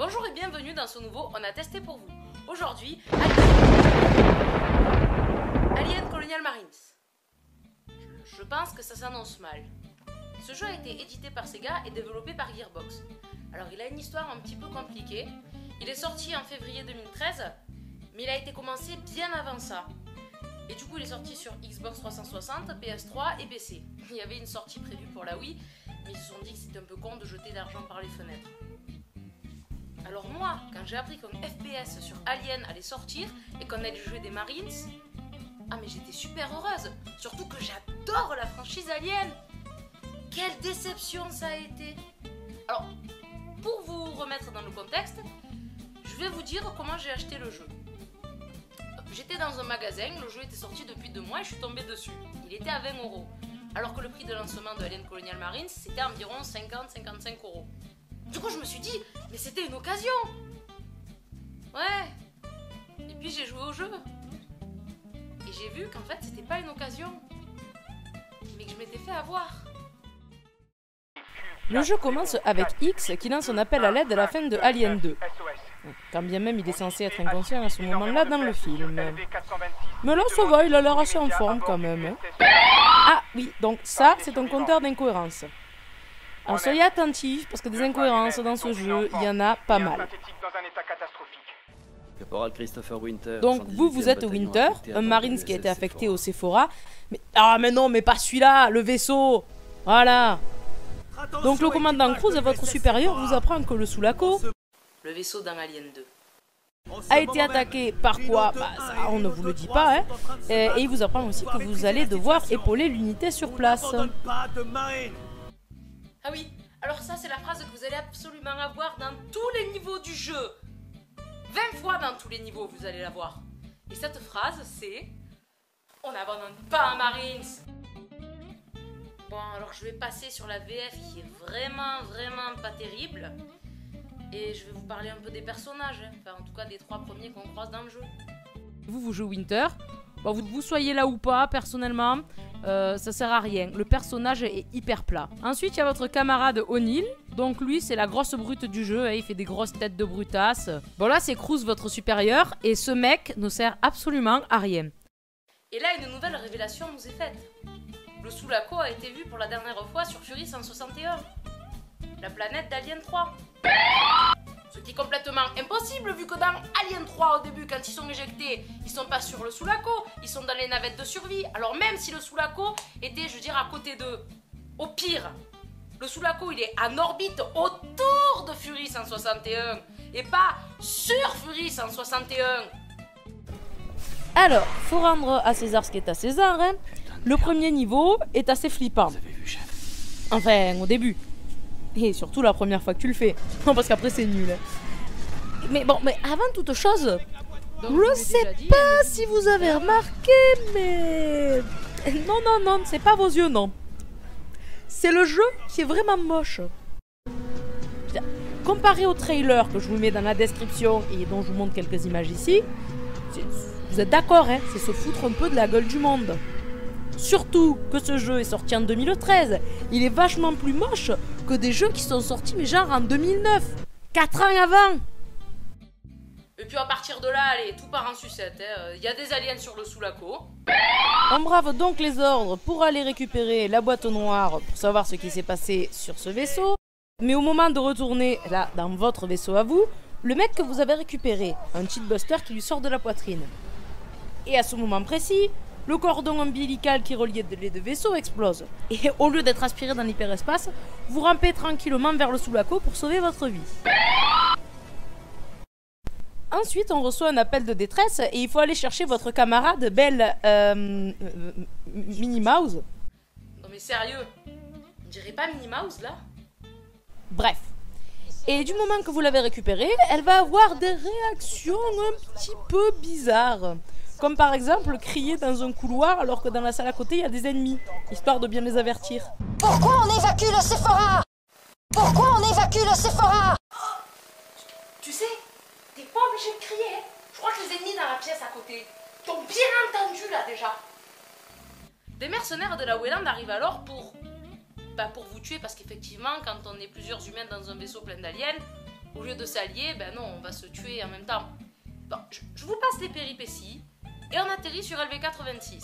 Bonjour et bienvenue dans ce nouveau On a testé pour vous. Aujourd'hui, Alien Colonial Marines. Je pense que ça s'annonce mal. Ce jeu a été édité par Sega et développé par Gearbox. Alors il a une histoire un petit peu compliquée. Il est sorti en février 2013, mais il a été commencé bien avant ça. Et du coup il est sorti sur Xbox 360, PS3 et PC. Il y avait une sortie prévue pour la Wii, mais ils se sont dit que c'était un peu con de jeter d'argent par les fenêtres. Alors moi, quand j'ai appris qu'un FPS sur Alien allait sortir et qu'on allait jouer des Marines, ah mais j'étais super heureuse. Surtout que j'adore la franchise Alien. Quelle déception ça a été. Alors, pour vous remettre dans le contexte, je vais vous dire comment j'ai acheté le jeu. J'étais dans un magasin, le jeu était sorti depuis 2 mois et je suis tombée dessus. Il était à 20 €. Alors que le prix de lancement de Alien Colonial Marines, c'était environ 50-55 €. Du coup, je me suis dit, mais c'était une occasion. Ouais. Et puis j'ai joué au jeu. Et j'ai vu qu'en fait, c'était pas une occasion. Mais que je m'étais fait avoir. Le jeu commence avec X qui lance un appel à l'aide à la fin de Alien 2. Quand bien même il est censé être inconscient à ce moment-là dans le film. Mais là ça va, il a l'air assez en forme quand même. Ah oui, donc ça c'est un compteur d'incohérences. Alors soyez attentifs parce que des incohérences dans ce jeu, il y en a pas mal. Caporal Christopher Winter. Donc vous êtes Winter, un Marines qui a été affecté au Sephora. Mais ah mais non, mais pas celui-là, le vaisseau. Voilà. Donc le commandant Cruz, votre supérieur, vous apprend que le Sulaco, Le vaisseau dans Alien 2. a été attaqué par quoi? Bah ça on ne vous le dit pas, hein. Et il vous apprend aussi que vous allez devoir épauler l'unité sur place. Ah oui, alors ça c'est la phrase que vous allez absolument avoir dans tous les niveaux du jeu. 20 fois dans tous les niveaux vous allez la voir. Et cette phrase c'est « On n'abandonne pas un Marines ». Bon, alors je vais passer sur la VF qui est vraiment pas terrible. Et je vais vous parler un peu des personnages, hein. Enfin en tout cas des 3 premiers qu'on croise dans le jeu. Vous jouez Winter, bon, vous soyez là ou pas, personnellement, ça sert à rien. Le personnage est hyper plat. Ensuite, il y a votre camarade O'Neill. Donc lui, c'est la grosse brute du jeu, hein, il fait des grosses têtes de brutasse. Bon là, c'est Cruz, votre supérieur, et ce mec ne sert absolument à rien. Et là, une nouvelle révélation nous est faite. Le Sulaco a été vu pour la dernière fois sur Fury 161, la planète d'Alien 3. Ce qui est complètement impossible vu que dans Alien 3 au début, quand ils sont éjectés, ils sont pas sur le Sulaco, ils sont dans les navettes de survie. Alors même si le Sulaco était, je veux dire, à côté d'eux, au pire, le Sulaco il est en orbite autour de Fury 161 et pas sur Fury 161. Alors, faut rendre à César ce qui est à César, hein. Le premier niveau est assez flippant. Enfin, au début. Et surtout la première fois que tu le fais. Non, parce qu'après c'est nul. Mais bon, mais avant toute chose, je sais pas si vous avez remarqué, mais... Non, c'est pas vos yeux, non. C'est le jeu qui est vraiment moche. Comparé au trailer que je vous mets dans la description et dont je vous montre quelques images ici, vous êtes d'accord, hein, c'est se foutre un peu de la gueule du monde. Surtout que ce jeu est sorti en 2013. Il est vachement plus moche que des jeux qui sont sortis mais genre en 2009. 4 ans avant. Et puis à partir de là, allez, tout part en sucette. Il y a des aliens sur le Sulaco. On brave donc les ordres pour aller récupérer la boîte noire pour savoir ce qui s'est passé sur ce vaisseau. Mais au moment de retourner là dans votre vaisseau à vous, le mec que vous avez récupéré, un cheat buster qui lui sort de la poitrine. Et à ce moment précis, le cordon ombilical qui reliait les 2 vaisseaux explose. Et au lieu d'être aspiré dans l'hyperespace, vous rampez tranquillement vers le Sulaco pour sauver votre vie. Ensuite, on reçoit un appel de détresse et il faut aller chercher votre camarade Belle Minnie Mouse. Non mais sérieux, on dirait pas Minnie Mouse là? Bref. Et du moment que vous l'avez récupérée, elle va avoir des réactions un petit peu bizarres. Comme par exemple crier dans un couloir alors que dans la salle à côté il y a des ennemis, histoire de bien les avertir. Pourquoi on évacue le Sephora? Pourquoi on évacue le Sephora? Tu sais, t'es pas obligé de crier, hein. Je crois que les ennemis dans la pièce à côté t'ont bien entendu là déjà. Des mercenaires de la Weyland arrivent alors pour vous tuer parce qu'effectivement quand on est plusieurs humains dans un vaisseau plein d'aliens, Au lieu de s'allier, ben non, on va se tuer en même temps. Bon, je vous passe les péripéties, et on atterrit sur LV86.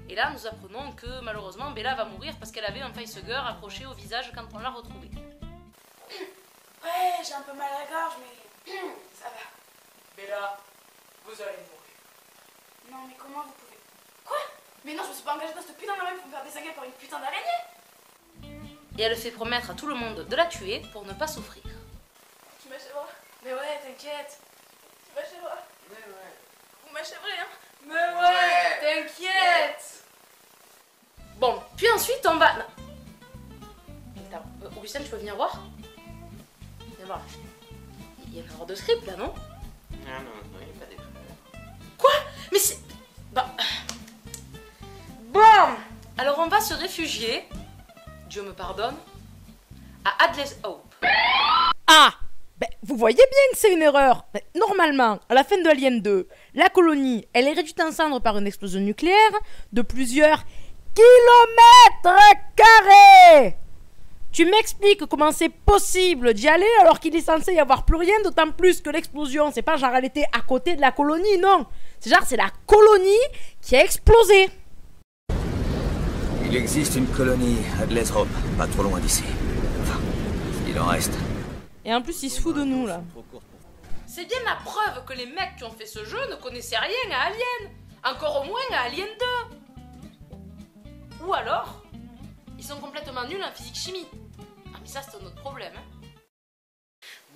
Et là, nous apprenons que malheureusement, Bella va mourir parce qu'elle avait un facehugger accroché au visage quand on l'a retrouvée. Ouais, j'ai un peu mal à la gorge, mais ça va. Bella, vous allez mourir. Non, mais comment vous pouvez... Quoi? Mais non, je me suis pas engagée dans cette putain d'araignée pour me faire désinguer par une putain d'araignée. Et elle fait promettre à tout le monde de la tuer pour ne pas souffrir. Tu m'achèveras. Mais ouais, t'inquiète. Tu m'achèveras. Mais ouais. Vous m'achèverez, hein. Mais ouais, t'inquiète. Bon, puis ensuite on va... Non. Attends, Augustin, tu peux venir voir? Viens voir. Il y a une erreur de script là, non? Ah non, il n'y a pas d'erreur. Quoi? Mais c'est... Bah... Bon. Alors on va se réfugier, Dieu me pardonne, à Adler's Hope. Ah ben, vous voyez bien que c'est une erreur. Ben, normalement, à la fin de Alien 2, la colonie, elle est réduite en cendres par une explosion nucléaire de plusieurs kilomètres carrés. Tu m'expliques comment c'est possible d'y aller alors qu'il est censé y avoir plus rien, d'autant plus que l'explosion, c'est pas genre elle était à côté de la colonie, non. C'est genre c'est la colonie qui a explosé. Il existe une colonie à Glazerop, pas trop loin d'ici. Enfin, il en reste. Et en plus, il se fout de nous, là. C'est bien la preuve que les mecs qui ont fait ce jeu ne connaissaient rien à Alien. Encore au moins à Alien 2. Ou alors, ils sont complètement nuls en physique-chimie. Ah mais ça c'est un autre problème. Hein.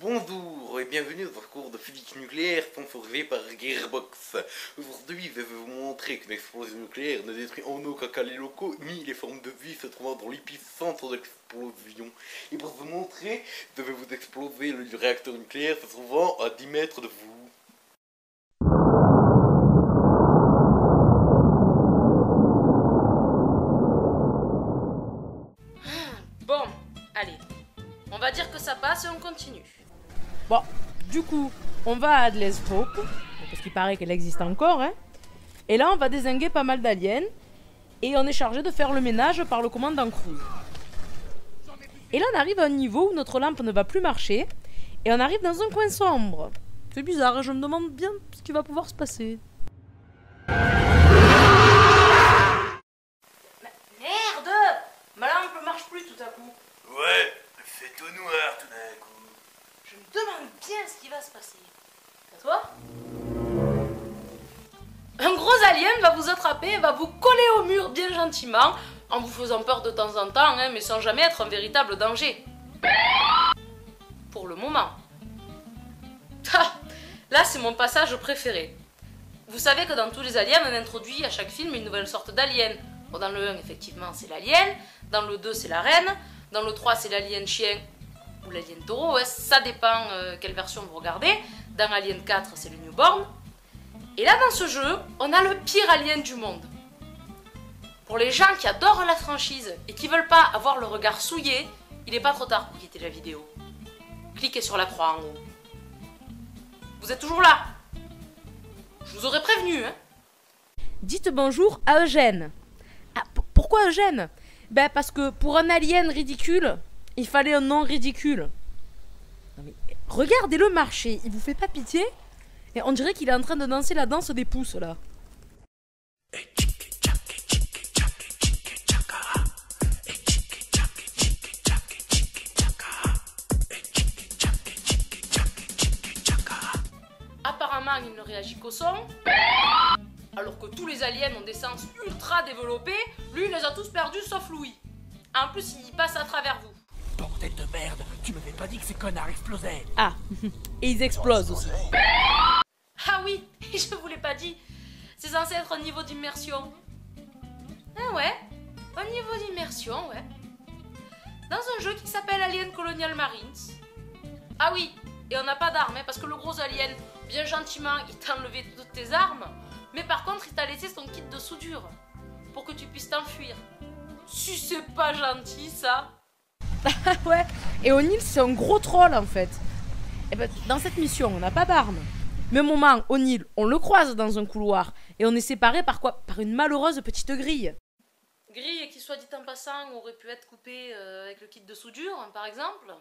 Bonjour et bienvenue dans votre cours de physique nucléaire sponsorisé par Gearbox. Aujourd'hui, je vais vous montrer qu'une explosion nucléaire ne détruit en aucun cas les locaux ni les formes de vie se trouvant dans l'épicentre de l'explosion. Et pour vous montrer, je vais vous exploser le réacteur nucléaire se trouvant à 10 mètres de vous. Bon, allez. On va dire que ça passe et on continue. Bon, du coup, on va à Adler's Hope, parce qu'il paraît qu'elle existe encore, hein. Et là, on va dézinguer pas mal d'aliens, et on est chargé de faire le ménage par le commandant Cruz. Et là, on arrive à un niveau où notre lampe ne va plus marcher, et on arrive dans un coin sombre. C'est bizarre, je me demande bien ce qui va pouvoir se passer. Merde! Ma lampe marche plus tout à coup. Ouais, c'est tout noir tout d'un coup. Je me demande bien ce qui va se passer. À toi? Un gros alien va vous attraper et va vous coller au mur bien gentiment, en vous faisant peur de temps en temps, hein, mais sans jamais être un véritable danger. Pour le moment. Ah, là, c'est mon passage préféré. Vous savez que dans tous les aliens, on introduit à chaque film une nouvelle sorte d'alien. Bon, dans le 1, effectivement, c'est l'alien. Dans le 2, c'est la reine. Dans le 3, c'est l'alien chien ou l'alien taureau. Ouais, ça dépend quelle version vous regardez. Dans Alien 4, c'est le newborn. Et là, dans ce jeu, on a le pire alien du monde. Pour les gens qui adorent la franchise et qui veulent pas avoir le regard souillé, il n'est pas trop tard pour quitter la vidéo. Cliquez sur la croix en haut. Vous êtes toujours là? Je vous aurais prévenu, hein? Dites bonjour à Eugène. Ah, pourquoi Eugène? Ben parce que pour un alien ridicule, il fallait un nom ridicule. Non mais, regardez-le marcher, il vous fait pas pitié? Et on dirait qu'il est en train de danser la danse des pouces, là. Apparemment, il ne réagit qu'au son. Alors que tous les aliens ont des sens ultra développés, lui, il les a tous perdus sauf Louis. En plus, il passe à travers vous. Bordel de merde, tu m'avais pas dit que ces connards explosaient. Ah, et ils explosent aussi. Ah oui, je vous l'ai pas dit. C'est censé être un niveau d'immersion. Ah ouais, un niveau d'immersion, ouais. Dans un jeu qui s'appelle Alien Colonial Marines. Ah oui, et on n'a pas d'armes, hein, parce que le gros alien, bien gentiment, il t'a enlevé toutes tes armes, mais par contre, il t'a laissé son kit de soudure, pour que tu puisses t'enfuir. Si c'est pas gentil, ça. Ouais, et O'Neill, c'est un gros troll, en fait. Et ben, dans cette mission, on n'a pas d'armes. Mais au moment, O'Neill, on le croise dans un couloir, et on est séparés par quoi? Par une malheureuse petite grille. Grille qui, soit dit en passant, aurait pu être coupée avec le kit de soudure, par exemple.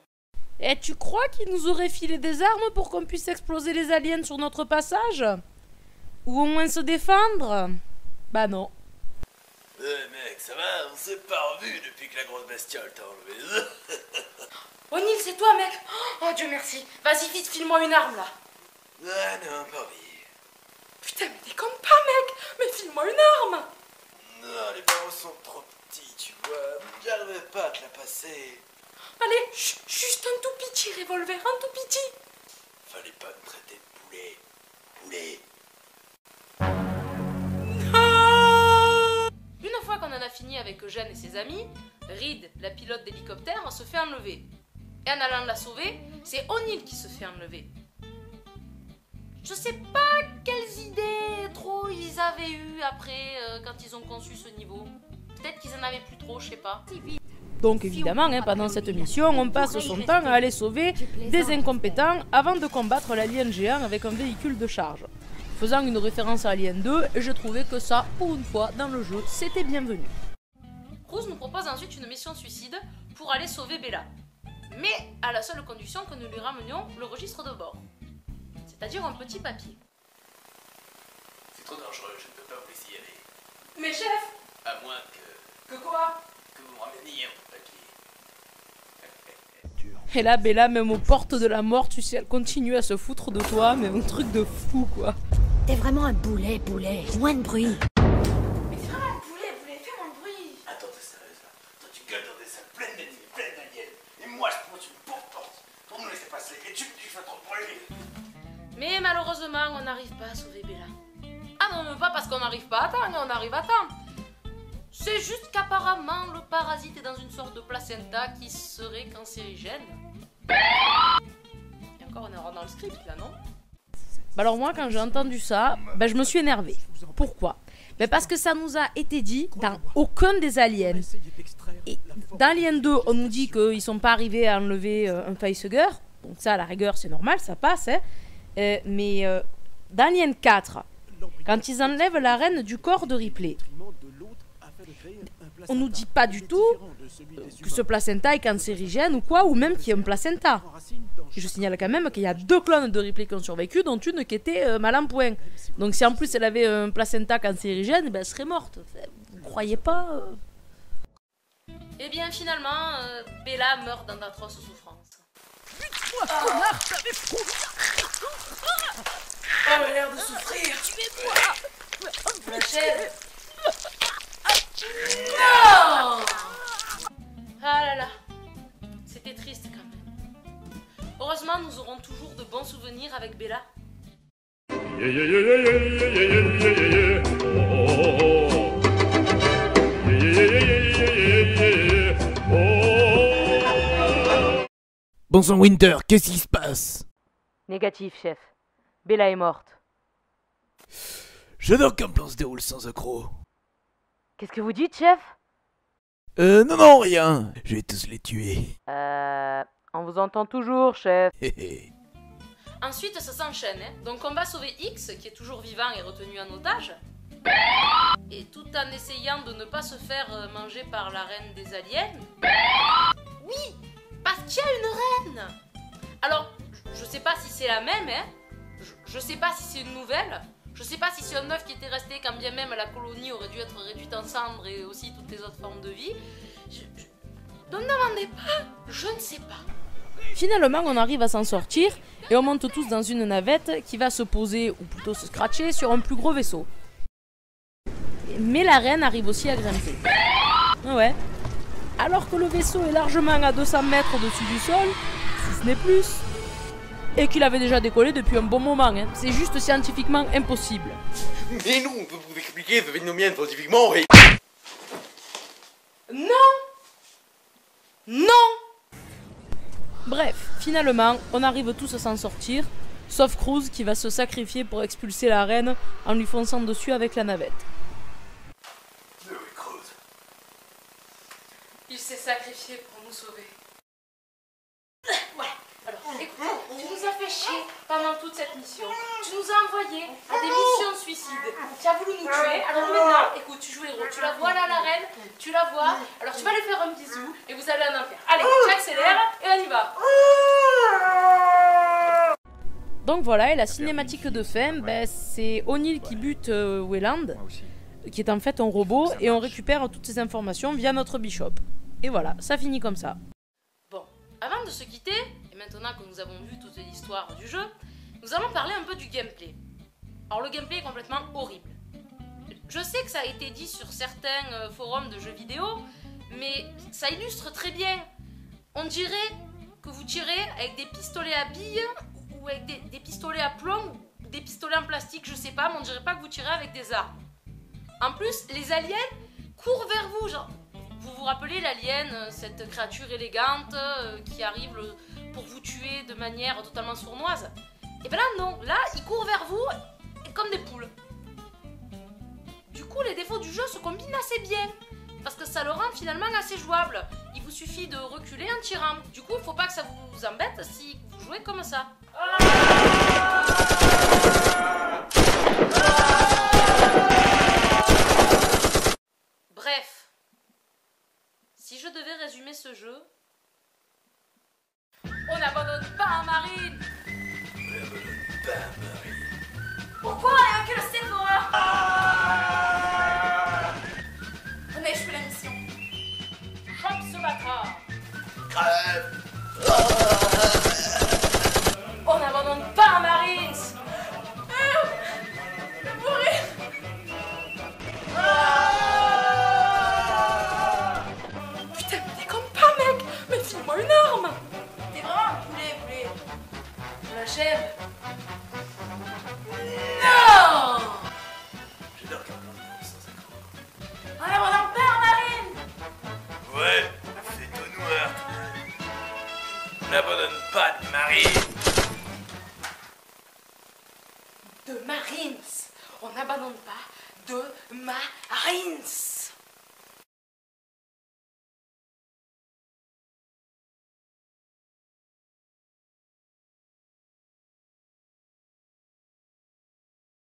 Et tu crois qu'ils nous auraient filé des armes pour qu'on puisse exploser les aliens sur notre passage? Ou au moins se défendre? Bah non. Mec, ça va? On s'est pas revus depuis que la grosse bestiole t'a enlevé. O'Neill, c'est toi, mec. Oh, Dieu merci. Vas-y, vite, file-moi une arme, là. Ah non, pas envie. Putain, mais déconne pas, mec. Mais file-moi une arme. Non, les barreaux sont trop petits, tu vois. J'arrivais pas à te la passer. Allez, juste un tout petit revolver, un tout petit. Fallait pas me traiter de poulet. Poulet. Une fois qu'on en a fini avec Eugène et ses amis, Reed, la pilote d'hélicoptère, se fait enlever. Et en allant la sauver, c'est O'Neill qui se fait enlever. Je sais pas quelles idées trop ils avaient eues après quand ils ont conçu ce niveau. Peut-être qu'ils en avaient plus trop, je sais pas. Donc évidemment, pendant cette mission, on passe son temps à aller sauver des incompétents avant de combattre l'alien géant avec un véhicule de charge. Faisant une référence à Alien 2, et j'ai trouvé que ça, pour une fois, dans le jeu, c'était bienvenu. Cruz nous propose ensuite une mission suicide pour aller sauver Bella. Mais à la seule condition que nous lui ramenions le registre de bord. C'est-à-dire un petit papier. C'est trop dangereux, je ne peux pas vous laisser y aller. Mais chef! À moins Que quoi? que vous me rameniez un papier. Et là, Bella, même aux portes de la mort, tu sais, elle continue à se foutre de toi, mais un truc de fou, quoi. T'es vraiment un boulet. Moins de bruit. Mais c'est vraiment un poulet, fais moins de bruit! Attends, t'es sérieuse là? Toi, tu gueules dans des salles pleines d'ennemis, pleines d'aliens. Et moi, je pose une pauvre porte pour nous laisser passer. Et tu me dis que je fais trop de bruit. Mais malheureusement, on n'arrive pas à sauver Bella. Ah non, même pas parce qu'on n'arrive pas à temps, on arrive à temps. C'est juste qu'apparemment, le parasite est dans une sorte de placenta qui serait cancérigène. Et encore, on est dans le script là, non? Bah alors moi, quand j'ai entendu ça, bah je me suis énervée. Pourquoi? Bah parce que ça nous a été dit dans aucun des aliens. Et dans Alien 2, on nous dit qu'ils sont pas arrivés à enlever un facehugger. Donc ça, à la rigueur, c'est normal, ça passe. Mais dans Alien 4, quand ils enlèvent la reine du corps de Ripley, on nous dit pas du tout que ce placenta est cancérigène ou quoi, ou même qu'il y a un placenta. Et je signale quand même qu'il y a 2 clones de Ripley qui ont survécu, dont une qui était mal en point. Donc si en plus elle avait un placenta cancérigène, ben elle serait morte. Vous croyez pas Eh bien, finalement, Bella meurt dans d'atroces souffrances. Bute-moi, connard, t'avais trop... Oh, elle a l'air de souffrir! Tuez-moi! La chèvre! Non! Ah là là, c'était triste quand même. Heureusement, nous aurons toujours de bons souvenirs avec Bella. Bon sang, Winter, qu'est-ce qui se passe? Négatif, chef. Bella est morte. J'adore qu'un plan se déroule sans accroc. Qu'est-ce que vous dites, chef? Non, rien. Je vais tous les tuer. On vous entend toujours, chef. Ensuite, ça s'enchaîne. Donc, on va sauver X, qui est toujours vivant et retenu en otage. Et tout en essayant de ne pas se faire manger par la reine des aliens. Oui, parce qu'il y a une reine. Alors, je sais pas si c'est la même, je sais pas si c'est une nouvelle. Je sais pas si c'est un œuf qui était resté quand bien même la colonie aurait dû être réduite en cendres et aussi toutes les autres formes de vie. Ne me demandez pas, je ne sais pas. Finalement, on arrive à s'en sortir et on monte tous dans une navette qui va se poser, ou plutôt se scratcher, sur un plus gros vaisseau. Mais la reine arrive aussi à grimper. Ouais. Alors que le vaisseau est largement à 200 mètres au-dessus du sol, si ce n'est plus, et qu'il avait déjà décollé depuis un bon moment. C'est juste scientifiquement impossible. Mais non, on peut vous expliquer ce phénomène scientifiquement et... Non! Non! Bref, finalement, on arrive tous à s'en sortir, sauf Cruz qui va se sacrifier pour expulser la reine en lui fonçant dessus avec la navette. Mais oui, Cruz. Il s'est sacrifié pour nous sauver. Ouais, alors écoute, tu nous as fait chier pendant toute cette mission. Tu nous as envoyés à des missions de suicide. Tu as voulu nous tuer. Alors maintenant, écoute, tu joues héros. Tu la vois là, la reine. Tu la vois. Alors tu vas lui faire un bisou et vous allez en enfer. Allez, tu accélères et on y va. Donc voilà, et la cinématique de fin, ben, c'est O'Neill qui bute Wayland, qui est en fait un robot, et on récupère toutes ces informations via notre Bishop. Et voilà, ça finit comme ça. Bon, avant de se quitter, et maintenant que nous avons vu toute l'histoire du jeu, nous allons parler un peu du gameplay. Alors le gameplay est complètement horrible. Je sais que ça a été dit sur certains forums de jeux vidéo, mais ça illustre très bien. On dirait que vous tirez avec des pistolets à billes, ou avec des pistolets à plomb, ou des pistolets en plastique, je sais pas, mais on dirait pas que vous tirez avec des armes. En plus, les aliens courent vers vous, genre... Vous vous rappelez l'alien, cette créature élégante qui arrive pour vous tuer de manière totalement sournoise? Et ben là non, là ils courent vers vous comme des poules. Du coup les défauts du jeu se combinent assez bien, parce que ça le rend finalement assez jouable. Il vous suffit de reculer en tirant. Du coup il faut pas que ça vous embête si vous jouez comme ça. Bref. Si je devais résumer ce jeu, on n'abandonne pas un marine. On n'abandonne pas un marine. Pourquoi on a vaincu le Sephora? On a échoué la mission. Chope ce bâtard. Crève. On n'abandonne pas un marine. Putain, mais déconne pas mec. Mais file-moi une arme. T'es vraiment un poulet. Je l'achève. Non. J'adore quand on est sans accro. On n'abandonne pas un marine. Ouais, c'est tout noir. On n'abandonne pas de marine. De Marines. On n'abandonne pas de Marines.